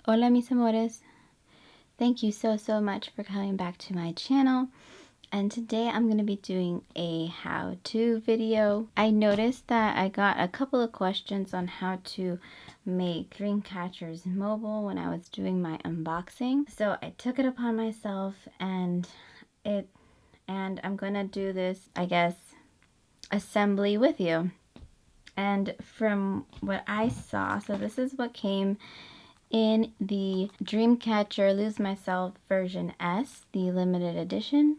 Hola mis amores. Thank you so much for coming back to my channel. And today I'm going to be doing a how-to video. I noticed that I got a couple of questions on how to make Dreamcatcher's mobile when I was doing my unboxing. So I took it upon myself and I'm going to do this, I guess, assembly with you. And from what I saw, so this is what came in the Dreamcatcher Lose Myself version S, the limited edition.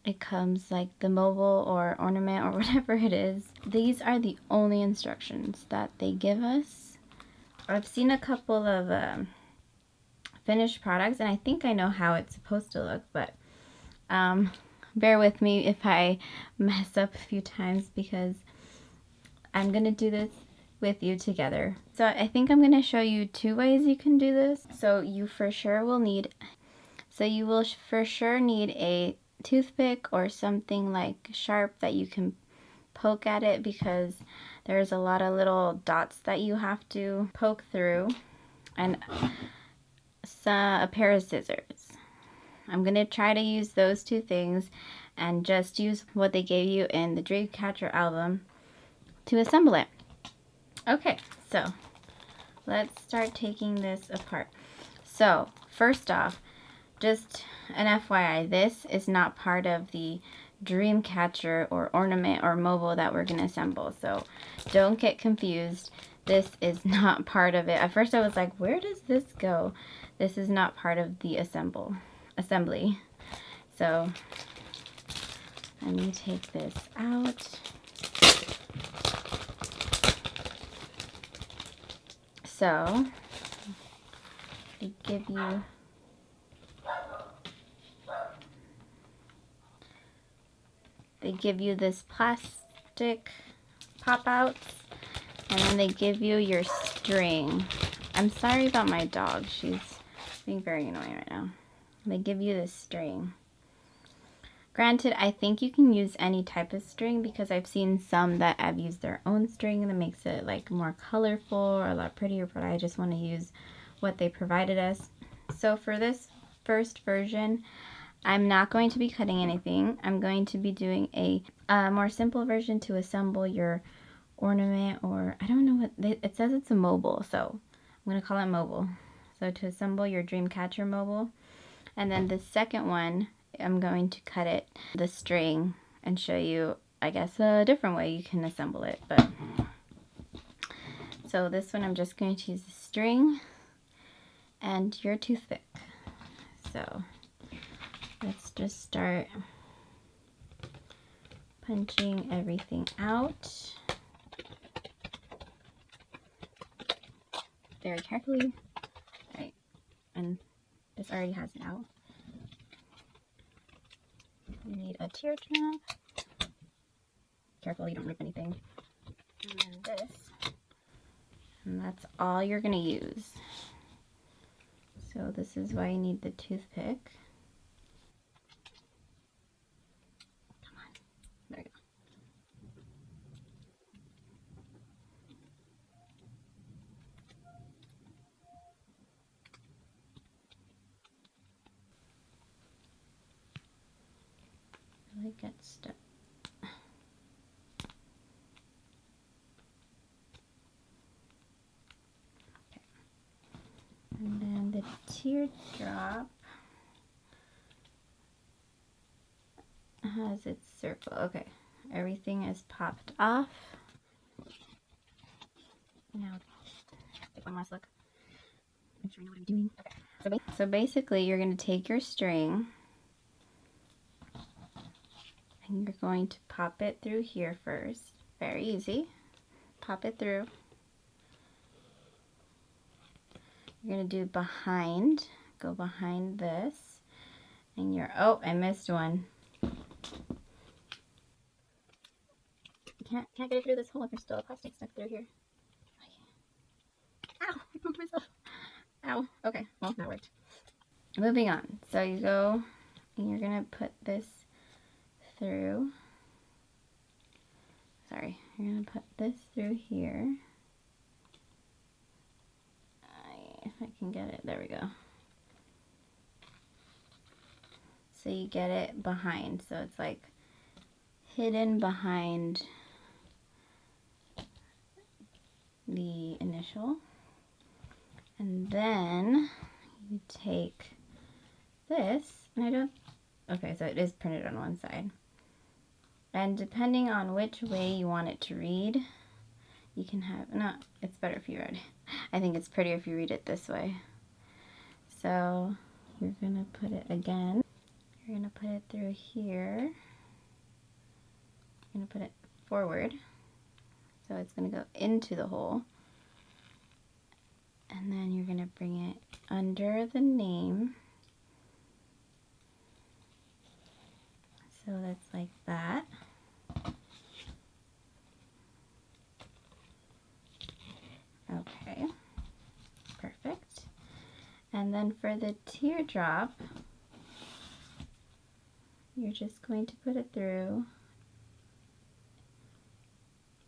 It comes like the mobile or ornament or whatever it is. These are the only instructions that they give us. I've seen a couple of finished products and I think I know how it's supposed to look, but bear with me if I mess up a few times because I'm gonna do this with you together. So I think I'm gonna show you two ways you can do this. So you will for sure need a toothpick or something like sharp that you can poke at it because there's a lot of little dots that you have to poke through, and a pair of scissors. I'm gonna try to use those two things and just use what they gave you in the Dreamcatcher album to assemble it. Okay, so let's start taking this apart. So first off, just an FYI, this is not part of the Dreamcatcher or ornament or mobile that we're going to assemble. So don't get confused. This is not part of it. At first I was like, where does this go? This is not part of the assembly. So let me take this out. So they give you this plastic pop-outs, and then they give you your string. I'm sorry about my dog. She's being very annoying right now. They give you this string. Granted, I think you can use any type of string because I've seen some that have used their own string and it makes it like more colorful or a lot prettier, but I just want to use what they provided us. So for this first version, I'm not going to be cutting anything. I'm going to be doing a more simple version to assemble your ornament, or I don't know what, it says it's a mobile, so I'm going to call it mobile. So to assemble your Dreamcatcher mobile. And then the second one, I'm going to cut it, the string, and show you, I guess, a different way you can assemble it. But so this one, I'm just going to use the string and your toothpick. So let's just start punching everything out very carefully. Right, and this already has it out. You need a tear trap. Careful you don't rip anything. And then this. And that's all you're going to use. So this is why you need the toothpick. Come on. There you go. Really get stuck. Okay. And then the teardrop has its circle. Okay, everything is popped off. Now, take one last look. Make sure you know what I'm doing. Okay. So basically, you're going to take your string and you're going to pop it through here first. Very easy. Pop it through. You're going to do behind. Go behind this. And you're, oh, I missed one. Can't get it through this hole if there's still a plastic stuck through here. Ow! I broke myself. Ow. Okay, well, that worked. Moving on. So you go and you're gonna put this through. Sorry, you're gonna put this through here. if I can get it, there we go. So you get it behind, so it's like hidden behind the initial. And then you take this, and I don't, okay, so it is printed on one side. And depending on which way you want it to read, you can have, no, it's better if you read. I think it's prettier if you read it this way. So you're gonna put it again. You're gonna put it through here. You're gonna put it forward. So it's gonna go into the hole. And then you're gonna bring it under the name. So that's like that. Okay, perfect. And then for the teardrop, you're just going to put it through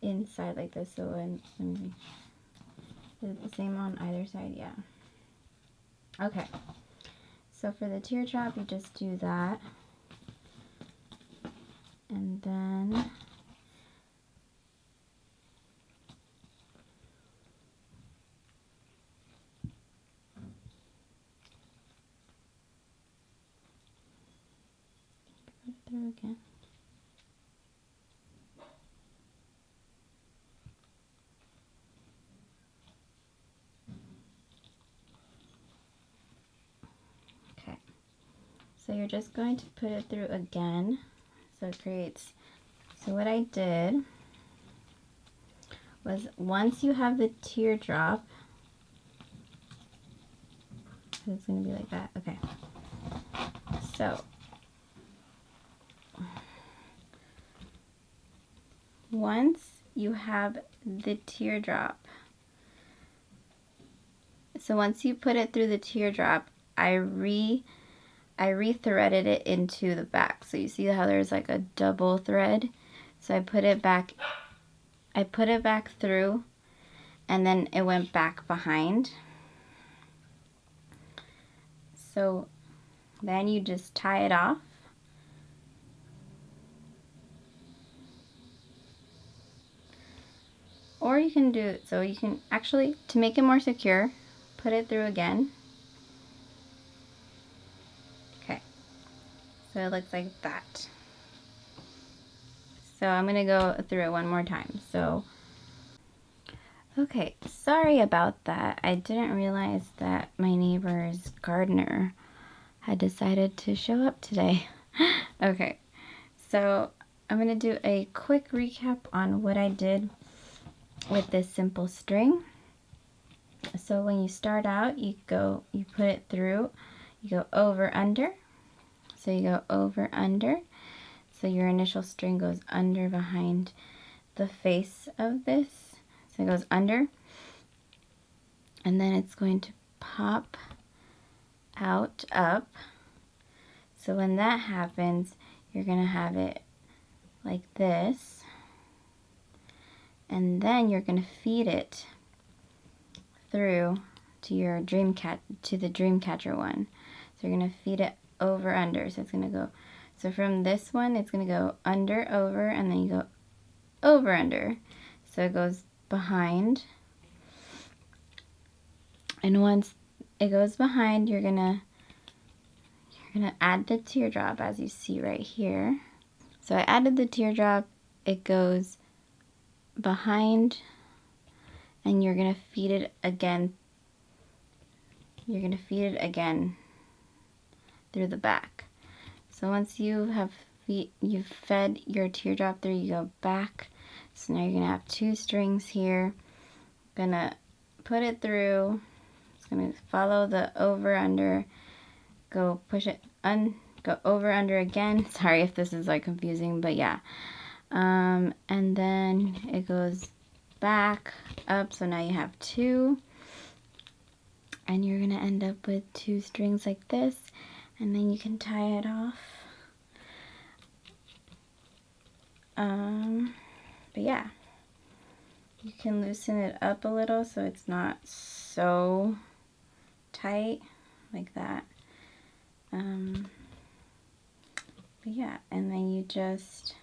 inside like this. So when is it the same on either side? Yeah. Okay. So for the teardrop, you just do that. And then put it through again. Okay. So you're just going to put it through again. So it creates, so what I did was once you have the teardrop, it's going to be like that. Okay. So once you have the teardrop, so once you put it through the teardrop, I re-threaded it into the back. So you see how there's like a double thread? So I put it back through, and then it went back behind. So then you just tie it off. Or you can do, so you can actually, to make it more secure, put it through again. Okay, so it looks like that. So I'm gonna go through it one more time. So, okay, sorry about that. I didn't realize that my neighbor's gardener had decided to show up today. Okay, so I'm gonna do a quick recap on what I did with this simple string. So when you start out, you put it through, you go over, under. So you go over, under. So your initial string goes under behind the face of this. So it goes under. And then it's going to pop out, up. So when that happens, you're going to have it like this. And then you're going to feed it through to your the Dreamcatcher one. So you're going to feed it over, under. So it's going to go, so from this one, it's going to go under, over, and then you go over, under. So it goes behind. And once it goes behind, you're gonna add the teardrop, as you see right here. So I added the teardrop, it goes behind, and you're gonna feed it again. You're gonna feed it again through the back. So once you've fed your teardrop through, you go back. So now you're gonna have two strings here. Gonna put it through. It's gonna follow the over, under, go push it, go over, under again. Sorry if this is like confusing, but yeah. And then it goes back, up, so now you have two. And you're gonna end up with two strings like this, and then you can tie it off. But yeah, you can loosen it up a little so it's not so tight like that. But yeah, and then you just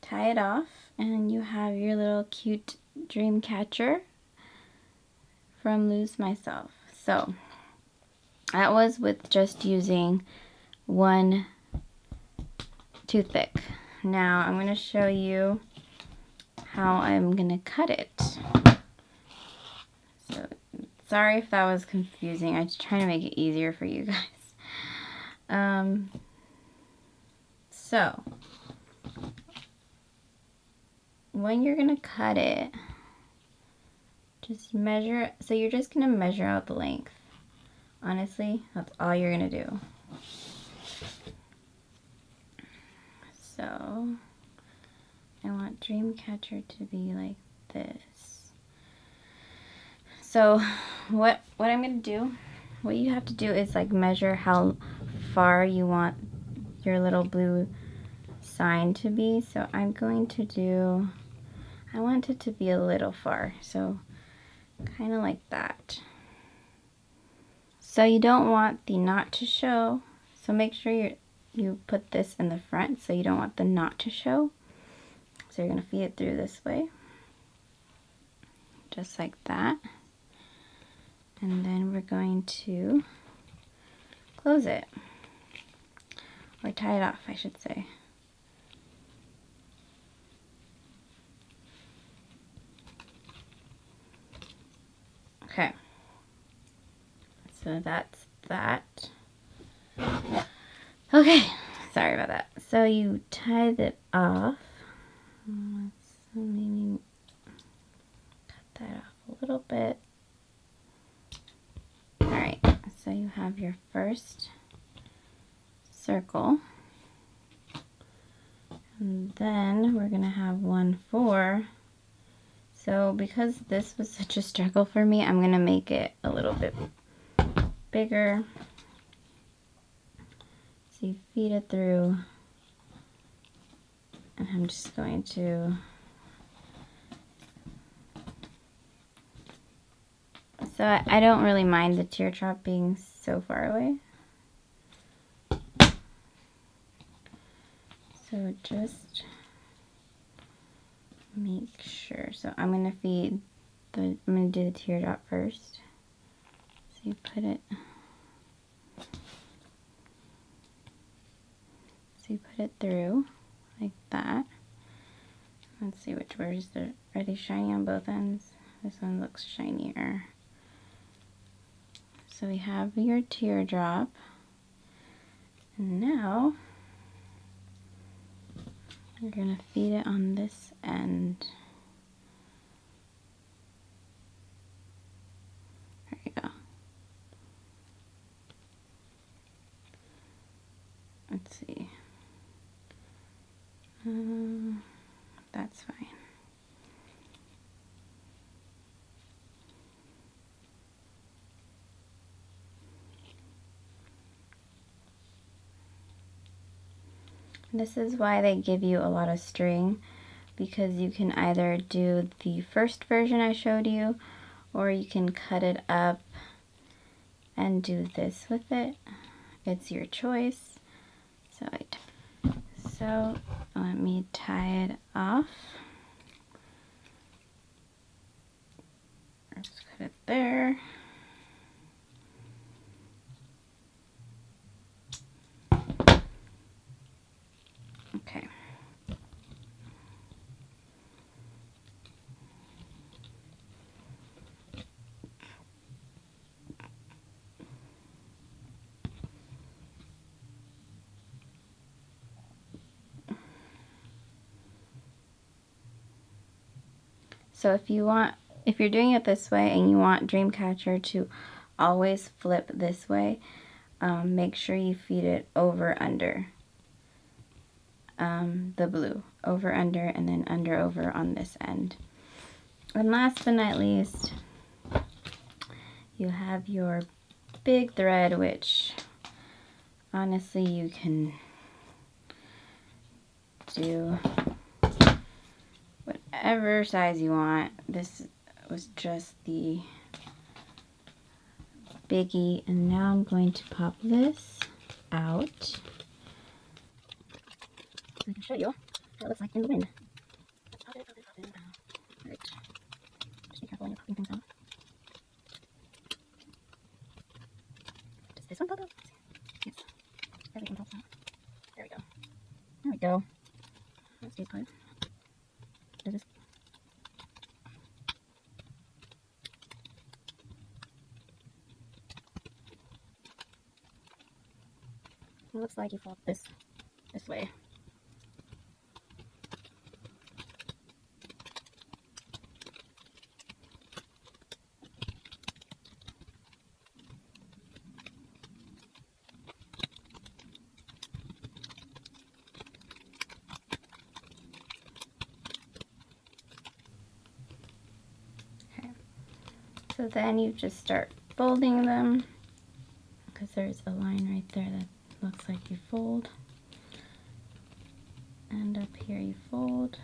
tie it off and you have your little cute Dreamcatcher from Lose Myself. So that was with just using one toothpick. Now I'm going to show you how I'm going to cut it. So sorry if that was confusing. I was trying to make it easier for you guys. So when you're going to cut it, just measure. So you're just going to measure out the length. Honestly, that's all you're going to do. So I want Dreamcatcher to be like this. So what I'm going to do, what you have to do is like measure how far you want your little blue sign to be. So I'm going to do, I want it to be a little far. So kind of like that. So you don't want the knot to show. So make sure you put this in the front, so you don't want the knot to show. So you're going to feed it through this way. Just like that. And then we're going to close it. Or tie it off, I should say. Okay. So that's that. Okay, sorry about that. So you tied it off. Let's maybe cut that off a little bit. Alright, so you have your first circle. And then we're going to have 1 4. So because this was such a struggle for me, I'm going to make it a little bit bigger. So you feed it through. And I'm just going to so I don't really mind the teardrop being so far away. So just make sure. So I'm going to feed I'm going to do the teardrop first. So you put it, through like that. Let's see which words are they shiny on both ends? This one looks shinier. So we have your teardrop. And now you're going to feed it on this end. There you go. Let's see. That's fine. This is why they give you a lot of string, because you can either do the first version I showed you, or you can cut it up and do this with it. It's your choice. So let me tie it off. Let's cut it there. Okay. So if you're doing it this way and you want Dreamcatcher to always flip this way, make sure you feed it over under the blue, over under, and then under over on this end. And last but not least, you have your big thread, which honestly you can do whatever size you want. This was just the biggie. And now I'm going to pop this out so I can show you what it looks like in the wind. Let's pop it, pop it, pop it. Alright. Just be careful when you're popping things out. Does this one pop out? Yes. Everything pops out. There we go. There we go. That stays put. Does this? It looks like you fold this way. Okay. So then you just start folding them, because there's a line right there that looks like you fold, and up here you fold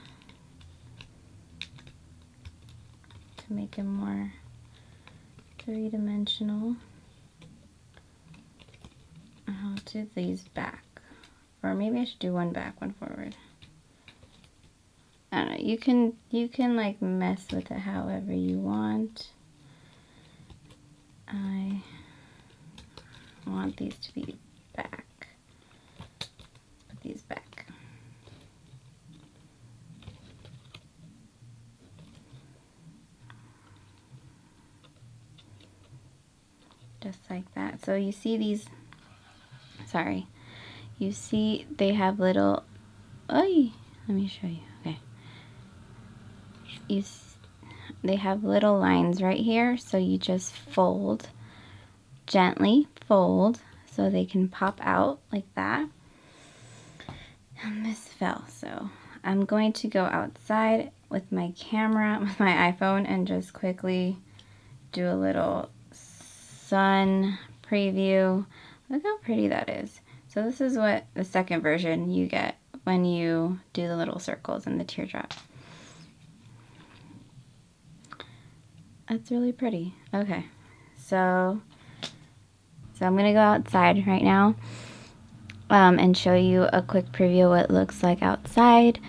to make it more three-dimensional. I'll do these back, or maybe I should do one back, one forward. I don't know, you can like mess with it however you want. I want these to be back. Put these back. Just like that. So you see these, sorry, you see they have little, let me show you, okay. They have little lines right here, so you just fold, gently fold, so they can pop out like that. And this fell, so I'm going to go outside with my camera, with my iPhone, and just quickly do a little sun preview. Look how pretty that is. So this is what the second version you get when you do the little circles and the teardrop. That's really pretty. Okay, so I'm gonna go outside right now and show you a quick preview of what it looks like outside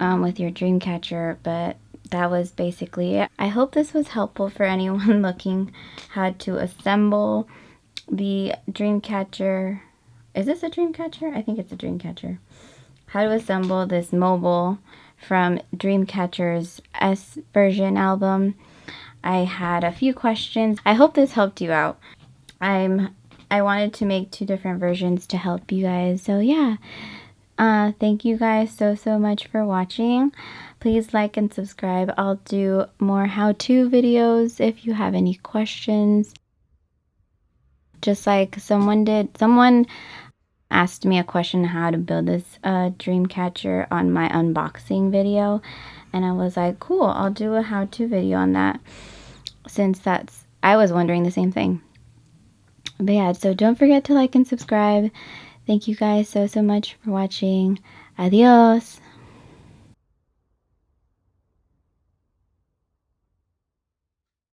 with your Dreamcatcher, but that was basically it. I hope this was helpful for anyone looking how to assemble the Dreamcatcher. Is this a Dreamcatcher? I think it's a Dreamcatcher. How to assemble this mobile from Dreamcatcher's S version album. I had a few questions. I hope this helped you out. I wanted to make 2 different versions to help you guys. So yeah, thank you guys so much for watching. Please like and subscribe. I'll do more how-to videos if you have any questions. Just like someone asked me a question how to build this Dreamcatcher on my unboxing video, and I was like, cool, I'll do a how-to video on that, since I was wondering the same thing. But yeah, so don't forget to like and subscribe. Thank you guys so much for watching. Adios.